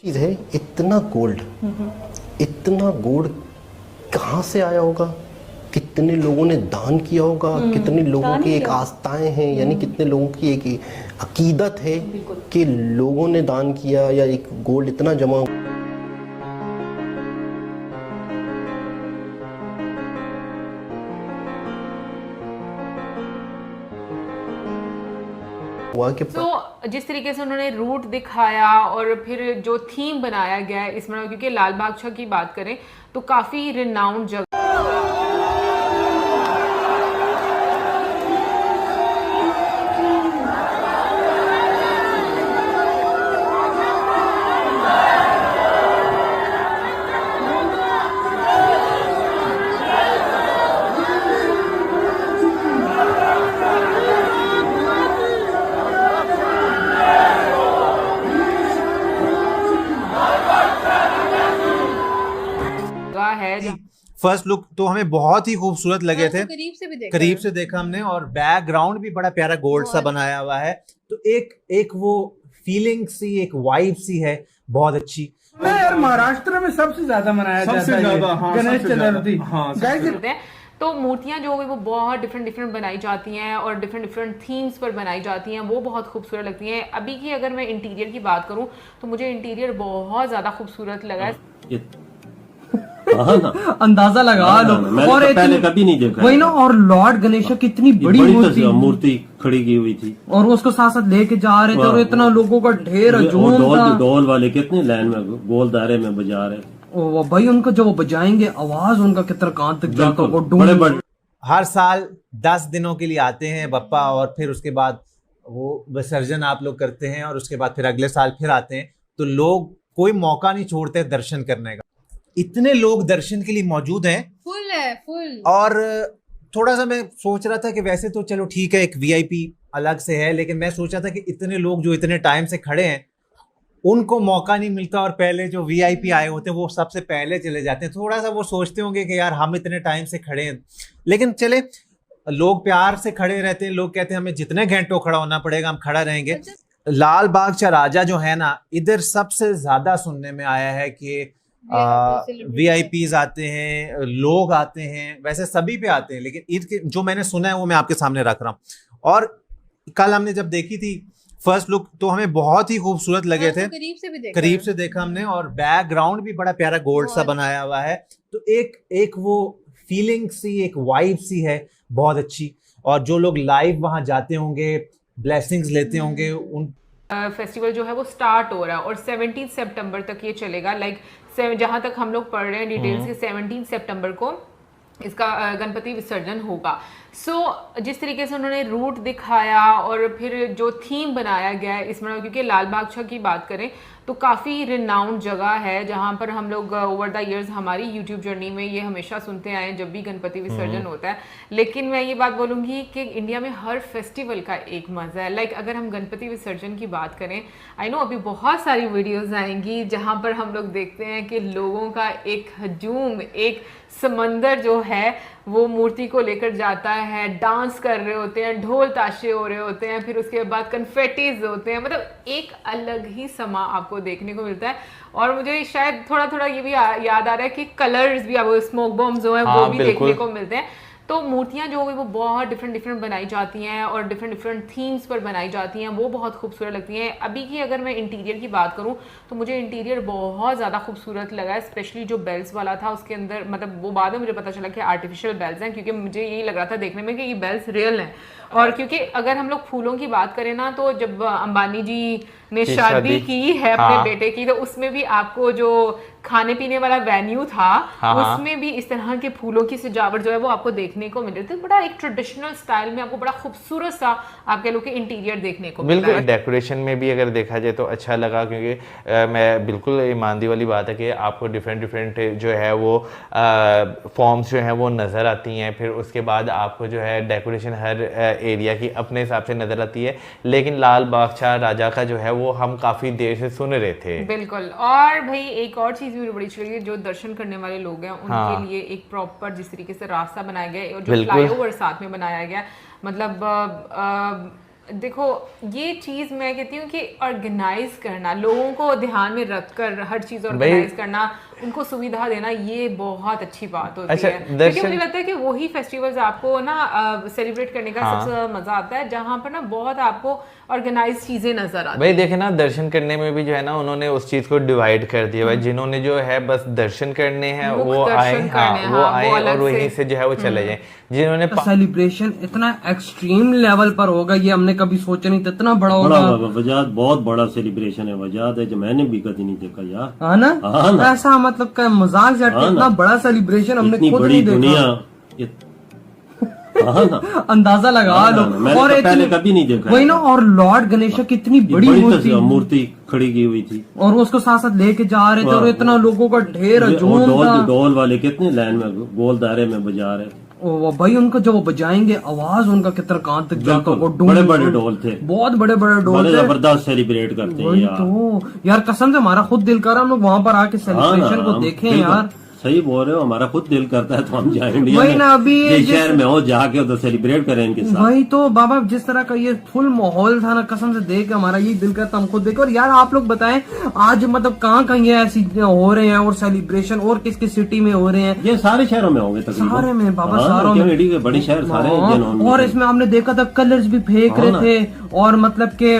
चीज़ है, इतना गोल्ड कहाँ से आया होगा, कितने लोगों ने दान किया होगा, कितने लोगों की एक आस्थाएं हैं, यानी कितने लोगों की एक अकीदत है कि लोगों ने दान किया या एक गोल्ड इतना जमा हुआ कि तो जिस तरीके से उन्होंने रूट दिखाया और फिर जो थीम बनाया गया है इसमें, क्योंकि लाल बादशाह की बात करें तो काफी रिनाउंड जगह है। फर्स्ट लुक तो हमें बहुत ही खूबसूरत लगे थे, करीब से देखा हमने, और बैकग्राउंड भी बड़ा प्यारा गोल्ड सा बनाया हुआ है। तो एक वो फीलिंग सी, एक वाइब सी है बहुत अच्छी। यार महाराष्ट्र में सबसे ज्यादा मनाया जाता है गणेश चतुर्थी। तो मूर्तियां जो है वो बहुत डिफरेंट बनाई जाती हैं और डिफरेंट थीम्स पर बनाई जाती हैं, वो बहुत खूबसूरत लगती हैं। अभी की अगर मैं इंटीरियर की बात करूं तो मुझे इंटीरियर बहुत ज्यादा खूबसूरत लगा है। अंदाजा लगा लो। और पहले कभी नहीं देखा वही ना, और लॉर्ड गणेश कितनी बड़ी मूर्ति खड़ी की हुई थी और उसको साथ साथ लेके जा रहे थे और इतना लोगों का ढेर ढोल वाले कितने लाइन में गोल दायरे में बजा रहे। ओ भाई, उनका जब वो बजाएंगे आवाज उनका कितना कान तक जाकर वो बड़े हर साल 10 दिनों के लिए आते हैं बप्पा, और फिर उसके बाद वो विसर्जन आप लोग करते हैं और उसके बाद फिर अगले साल फिर आते हैं। तो लोग कोई मौका नहीं छोड़ते दर्शन करने का। इतने लोग दर्शन के लिए मौजूद हैं, फुल। और थोड़ा सा मैं सोच रहा था कि वैसे तो चलो ठीक है, एक वीआईपी अलग से है, लेकिन मैं सोचा था कि इतने लोग जो इतने टाइम से खड़े हैं उनको मौका नहीं मिलता, और पहले जो वीआईपी आए होते हैं वो सबसे पहले चले जाते हैं। थोड़ा सा वो सोचते होंगे कि यार हम इतने टाइम से खड़े हैं, लेकिन चले, लोग प्यार से खड़े रहते हैं। लोग कहते हैं हमें जितने घंटों खड़ा होना पड़ेगा हम खड़ा रहेंगे। लाल बादशाह राजा जो है ना, इधर सबसे ज्यादा सुनने में आया है कि वीआईपीज आते हैं, लोग आते हैं, वैसे सभी पे आते हैं, लेकिन ईद के जो मैंने सुना है वो मैं आपके सामने रख रहा हूँ। और कल हमने जब देखी थी फर्स्ट लुक तो हमें बहुत ही खूबसूरत लगे थे, करीब से देखा हमने, और बैकग्राउंड भी बड़ा प्यारा गोल्ड सा बनाया हुआ है। तो एक वो फीलिंग सी, एक वाइब सी है बहुत अच्छी। और जो लोग लाइव वहां जाते होंगे, ब्लेसिंग्स लेते होंगे, उन फेस्टिवल जो है वो स्टार्ट हो रहा है और 17 सितंबर तक ये चलेगा। जहां तक हम लोग पढ़ रहे हैं डिटेल्स के 17 सितंबर को इसका गणपति विसर्जन होगा। जिस तरीके से उन्होंने रूट दिखाया और फिर जो थीम बनाया गया है इसमें, क्योंकि लाल बादशाह की बात करें तो काफ़ी रिनाउंड जगह है जहाँ पर हम लोग ओवर द इयर्स हमारी यूट्यूब जर्नी में ये हमेशा सुनते आए हैं जब भी गणपति विसर्जन होता है। लेकिन मैं ये बात बोलूँगी कि इंडिया में हर फेस्टिवल का एक मज़ा है। अगर हम गणपति विसर्जन की बात करें, आई नो अभी बहुत सारी वीडियोज़ आएंगी जहाँ पर हम लोग देखते हैं कि लोगों का एक हजूम, एक समंदर जो है वो मूर्ति को लेकर जाता है, डांस कर रहे होते हैं, ढोल ताशे हो रहे होते हैं, फिर उसके बाद कन्फेटीज होते हैं। मतलब एक अलग ही समा आपको देखने को मिलता है। और मुझे शायद थोड़ा थोड़ा ये भी याद आ रहा है कि कलर्स भी, अब स्मोक बॉम्ब जो है वो भी देखने को मिलते हैं। तो मूर्तियां जो है वो बहुत डिफरेंट बनाई जाती हैं और डिफरेंट थीम्स पर बनाई जाती हैं, वो बहुत खूबसूरत लगती हैं। अभी की अगर मैं इंटीरियर की बात करूं तो मुझे इंटीरियर बहुत ज़्यादा खूबसूरत लगा है, स्पेशली जो बेल्स वाला था उसके अंदर। मतलब वो बाद में मुझे पता चला कि आर्टिफिशियल बेल्स हैं, क्योंकि मुझे यही लग रहा था देखने में कि ये बेल्स रियल हैं। और क्योंकि अगर हम लोग फूलों की बात करें ना, तो जब अंबानी जी ने शादी की है अपने बेटे की, तो उसमें भी आपको जो खाने पीने वाला वेन्यू था उसमें भी इस तरह के फूलों की सजावट जो है वो आपको देखने को मिल रही थी। बड़ा एक ट्रेडिशनल स्टाइल में आपको बड़ा खूबसूरत सा आप कह लो कि इंटीरियर देखने को मिला। बिल्कुल, डेकोरेशन में भी अगर देखा जाए तो अच्छा लगा, क्योंकि मैं बिल्कुल ईमानदारी वाली बात है कि आपको डिफरेंट जो है वो फॉर्म्स जो हैं वो नज़र आती हैं। फिर उसके बाद आपको जो है डेकोरेशन हर एरिया की अपने हिसाब से नज़र आती है। लेकिन लाल बादशाह राजा का जो है वो हम काफ़ी देर से सुन रहे थे। बिल्कुल। और भाई एक और चीज़ मुझे बड़ी अच्छी लगी, जो दर्शन करने वाले लोग हैं उनके लिए एक प्रॉपर जिस तरीके से रास्ता बनाया गया है और जो फ्लाईओवर साथ में बनाया गया, मतलब देखो ये चीज़ मैं कहती हूँ कि ऑर्गेनाइज करना, लोगों को ध्यान में रख कर हर चीज़ ऑर्गेनाइज करना, उनको सुविधा देना, ये बहुत अच्छी बात होती अच्छा, है। क्योंकि मुझे लगता है कि वही फेस्टिवल्स आपको ना सेलिब्रेट करने का सबसे ज़्यादा मज़ा आता है, जहाँ पर ना बहुत आपको ऑर्गेनाइज चीज़ें नजर आती भाई हैं। देखे ना, दर्शन करने में भी जो है ना उन्होंने उस चीज को डिवाइड कर दिया भाई, जिन्होंने जो है बस दर्शन करने हैं मुख्य वो दर्शन आए, करने हाँ हैं, वो हाँ, आए वो अलग और वहीं से। से जो है वो चले जाए। जिन्होंने सेलिब्रेशन इतना एक्सट्रीम लेवल पर होगा ये हमने कभी सोचा नहीं था, इतना बड़ा बड़ा होगा। वजाद बहुत बड़ा सेलिब्रेशन है, वजाद है जो मैंने भी कभी नहीं देखा यार। हाँ ना, हाँ ना। ऐसा मतलब का मजाक जाट हाँ इतना ना। बड़ा सेलिब्रेशन हमने इतनी खुद बड़ी नहीं देखा। दुनिया हाँ ना, अंदाजा लगा हाँ लो। ना, मैंने और तो पहले इतनी- कभी नहीं देखा वही है। ना, और लॉर्ड गणेश की इतनी बड़ी मूर्ति खड़ी की हुई थी और वो उसको साथ साथ लेके जा रहे थे और इतना लोगों का ढेर और हजूम था। ढोल वाले कितने लाइन में गोल दायरे में बजा रहे थे। वो भाई उनको जब वो बजाएंगे आवाज उनका कितना कहाँ तक जाता बिल्कुल, होगा। बड़े बड़े ढोल थे, बहुत बड़े बड़े ढोल बड़े थे। जबरदस्त सेलिब्रेट करते हैं वही यार। तो यार, कसम से हमारा खुद दिल कर रहा है हम लोग वहां पर आके हाँ ना, सेलिब्रेशन को हम देखें बिल्कुल यार। सही बोल रहे हो, हमारा खुद दिल करता है तो हम जाए इंडिया वही में, ना, अभी ये जिस जिस- शहर में हो जाके उधर सेलिब्रेट करें इनके साथ। वही तो बाबा, जिस तरह का ये फुल माहौल था ना, कसम से देख के हमारा ये दिल करता हम खुद देखे। और यार आप लोग बताएं आज मतलब कहाँ कहाँ ये ऐसी हो रहे हैं और सेलिब्रेशन, और किस किस सिटी में हो रहे हैं? ये सारे शहरों में होंगे तकरीबन, सारे में बाबा, हाँ, सारों क्यों में। इंडिया के बड़े शहर सारे हैं हाँ, जिन्होंने- और इसमें आपने देखा था कलर्स भी फेंक हाँ रहे ना। थे, और मतलब के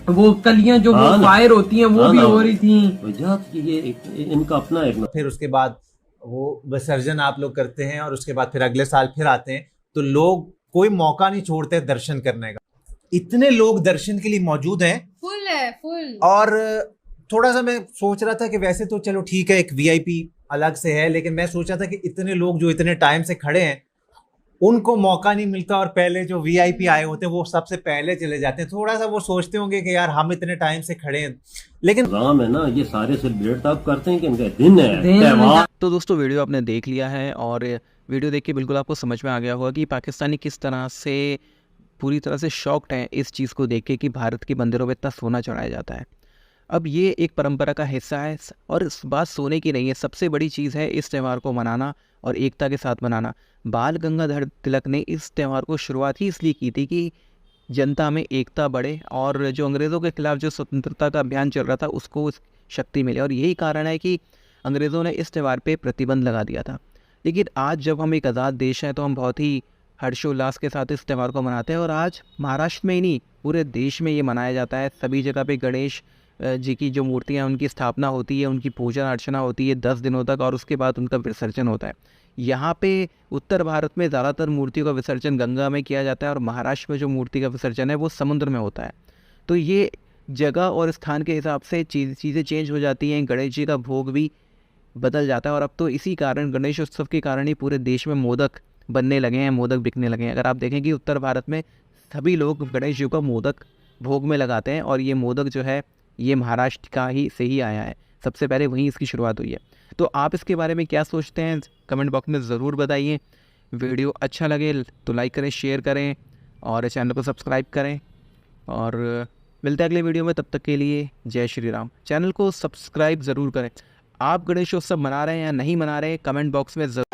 वो कलियां जो हाँ वो ना। फायर होती हैं वो हाँ भी ना। हो रही थी। वजह ये इनका अपना एक फिर उसके बाद वो विसर्जन आप लोग करते हैं और उसके बाद फिर अगले साल फिर आते हैं, तो लोग कोई मौका नहीं छोड़ते दर्शन करने का। इतने लोग दर्शन के लिए मौजूद हैं, फुल है फुल। और थोड़ा सा मैं सोच रहा था कि वैसे तो चलो ठीक है एक वीआईपी अलग से है, लेकिन मैं सोचा था कि इतने लोग जो इतने टाइम से खड़े हैं उनको मौका नहीं मिलता, और पहले जो वीआईपी आए होते हैं वो सबसे पहले चले जाते हैं। थोड़ा सा वो सोचते होंगे कि यार हम इतने टाइम से खड़े हैं, लेकिन राम है ना, ये सारे सेलिब्रेट तब करते हैं कि इनका दिन है, दिन है। त्योहार। तो दोस्तों वीडियो आपने देख लिया है, और वीडियो देख के बिल्कुल आपको समझ में आ गया होगा कि पाकिस्तानी किस तरह से पूरी तरह से शॉक्ड हैं इस चीज़ को देख के कि भारत के मंदिरों में इतना सोना चढ़ाया जाता है। अब ये एक परंपरा का हिस्सा है, और इस बात सोने की नहीं है, सबसे बड़ी चीज़ है इस त्यौहार को मनाना और एकता के साथ मनाना। बाल गंगाधर तिलक ने इस त्यौहार को शुरुआत ही इसलिए की थी कि जनता में एकता बढ़े, और जो अंग्रेज़ों के खिलाफ जो स्वतंत्रता का अभियान चल रहा था उसको शक्ति मिले, और यही कारण है कि अंग्रेज़ों ने इस त्यौहार पे प्रतिबंध लगा दिया था। लेकिन आज जब हम एक आज़ाद देश हैं तो हम बहुत ही हर्षोल्लास के साथ इस त्यौहार को मनाते हैं, और आज महाराष्ट्र में ही नहीं पूरे देश में ये मनाया जाता है। सभी जगह पे गणेश जी की जो मूर्तियाँ हैं उनकी स्थापना होती है, उनकी पूजा अर्चना होती है 10 दिनों तक, और उसके बाद उनका विसर्जन होता है। यहाँ पे उत्तर भारत में ज़्यादातर मूर्तियों का विसर्जन गंगा में किया जाता है, और महाराष्ट्र में जो मूर्ति का विसर्जन है वो समुद्र में होता है। तो ये जगह और स्थान के हिसाब से चीज़ें चेंज हो जाती हैं, गणेश जी का भोग भी बदल जाता है। और अब तो इसी कारण गणेश उत्सव के कारण ही पूरे देश में मोदक बनने लगे हैं, मोदक बिकने लगे हैं। अगर आप देखें कि उत्तर भारत में सभी लोग गणेश जी का मोदक भोग में लगाते हैं, और ये मोदक जो है ये महाराष्ट्र का ही से ही आया है, सबसे पहले वहीं इसकी शुरुआत हुई है। तो आप इसके बारे में क्या सोचते हैं कमेंट बॉक्स में ज़रूर बताइए। वीडियो अच्छा लगे तो लाइक करें, शेयर करें, और चैनल को सब्सक्राइब करें, और मिलते हैं अगले वीडियो में। तब तक के लिए जय श्री राम। चैनल को सब्सक्राइब ज़रूर करें। आप गणेशोत्सव मना रहे हैं या नहीं मना रहे, कमेंट बॉक्स में ज़रूर